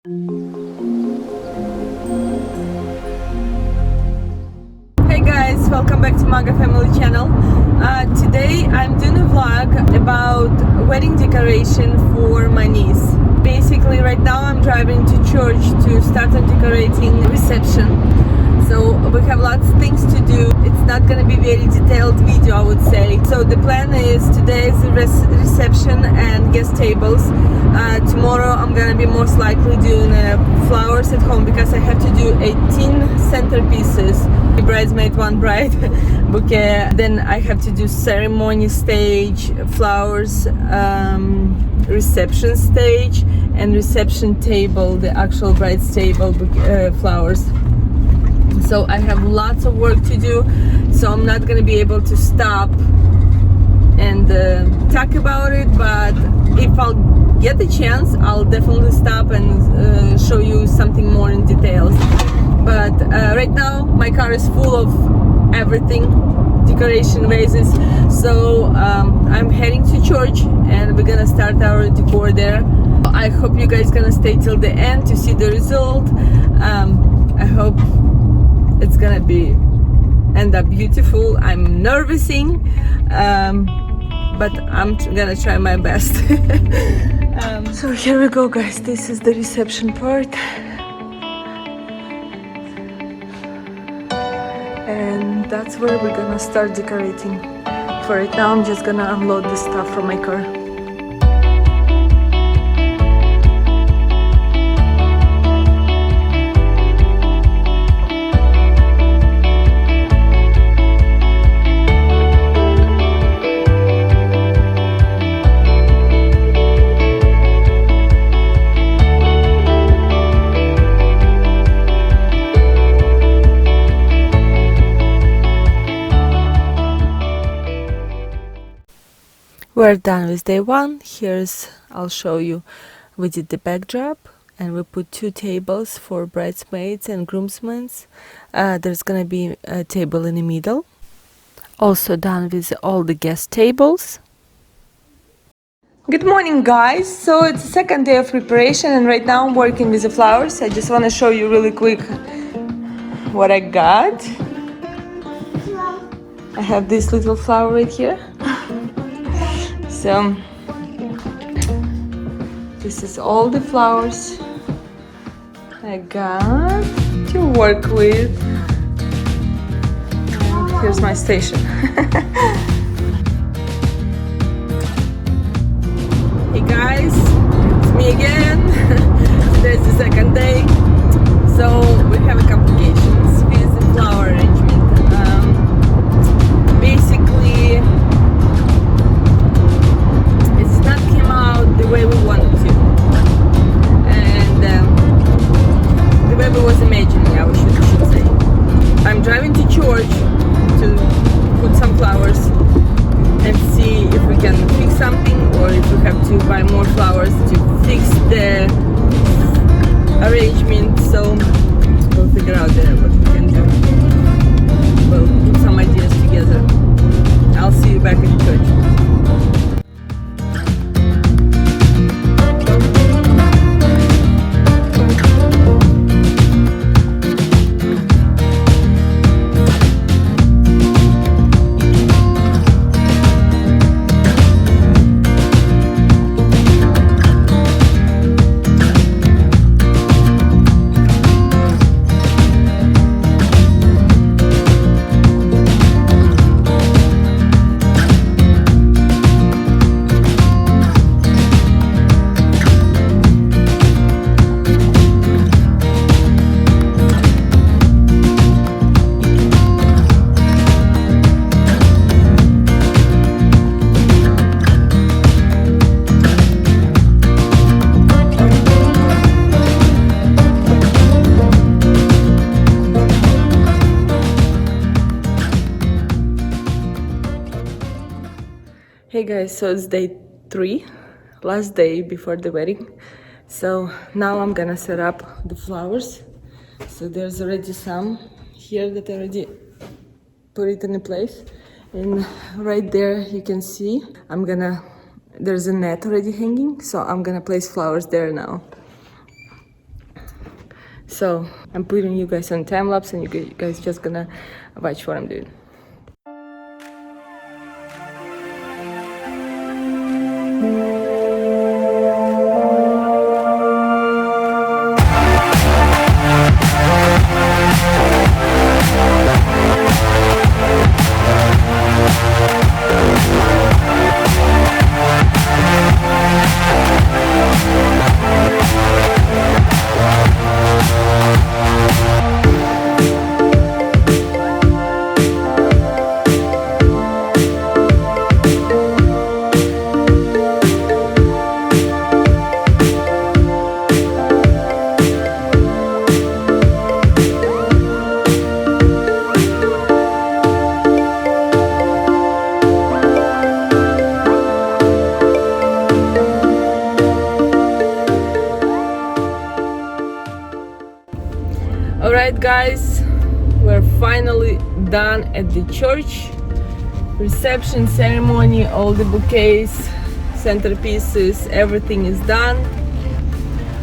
Hey guys, welcome back to Maga Family Channel. Today I'm doing a vlog about wedding decoration for my niece. Basically right now I'm driving to church to start on decorating reception. So we have lots of things to do. It's not going to be very detailed video, I would say. So the plan is today is the reception and guest tables. Tomorrow I'm going to be most likely doing flowers at home because I have to do 18 centerpieces. Bridesmaid, one bride bouquet. Then I have to do ceremony stage, flowers, reception stage, and reception table, the actual bride's table, flowers. So I have lots of work to do, so I'm not going to be able to stop and talk about it, but if I'll get the chance, I'll definitely stop and show you something more in details. But right now my car is full of everything, decoration vases, so I'm heading to church and we're gonna start our decor there. I hope you guys gonna stay till the end to see the result. I hope it's gonna end up beautiful. I'm nervousing, but I'm gonna try my best. So here we go, guys. This is the reception part, and that's where we're gonna start decorating. For right now, I'm just gonna unload the stuff from my car. We're done with day one. I'll show you. We did the backdrop and we put 2 tables for bridesmaids and groomsmen. There's gonna be a table in the middle. Also done with all the guest tables. Good morning, guys. So it's the second day of preparation and right now I'm working with the flowers. I just want to show you really quick what I got. I have this little flower right here. So this is all the flowers I got to work with. And here's my station. Hey guys, it's me again. Today's the second day. So we have a complications with the flower arrangement. Basically, the way we wanted to, and the way we was imagining, I should say. I'm driving to church to put some flowers and see if we can fix something or if we have to buy more flowers to fix the arrangement. So we'll figure out what we can do. We'll put some ideas together. I'll see you back at church. Hey guys, so it's day 3, last day before the wedding. So now I'm gonna set up the flowers. So there's already some here that I already put it in place. And right there you can see there's a net already hanging, so I'm gonna place flowers there now. So I'm putting you guys on time lapse, and you guys just gonna watch what I'm doing. Alright guys, we're finally done at the church. Reception ceremony, all the bouquets, centerpieces, everything is done.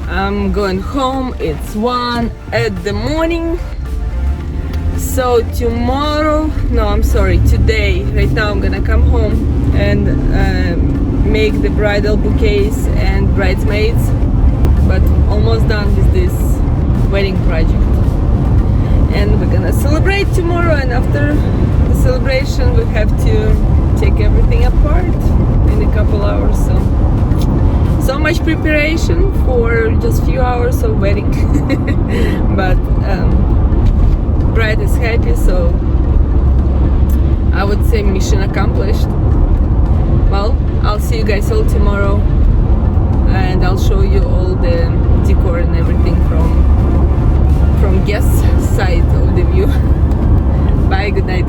I'm going home. It's 1 in the morning. So today, right now I'm gonna come home and make the bridal bouquets and bridesmaids, but almost done with this wedding project. And we're gonna celebrate tomorrow, and after the celebration we have to take everything apart in a couple hours. So much preparation for just few hours of wedding. But bride is happy, so I would say mission accomplished. Well, I'll see you guys all tomorrow, and I'll show you all the decor and everything from guest side of the view. Bye, good night.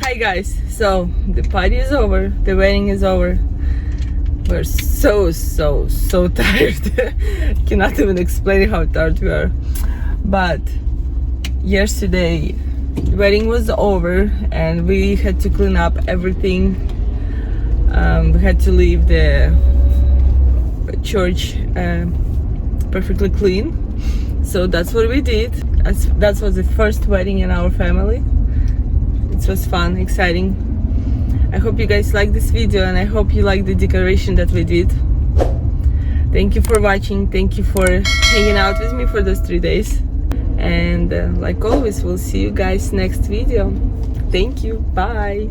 Hi guys, so the party is over, the wedding is over. We're so tired. Cannot even explain how tired we are. But yesterday the wedding was over and we had to clean up everything. We had to leave the church perfectly clean. So that's what we did. That was the first wedding in our family. It was fun, exciting. I hope you guys like this video, and I hope you like the decoration that we did. Thank you for watching. Thank you for hanging out with me for those 3 days. And like always, we'll see you guys next video. Thank you. Bye.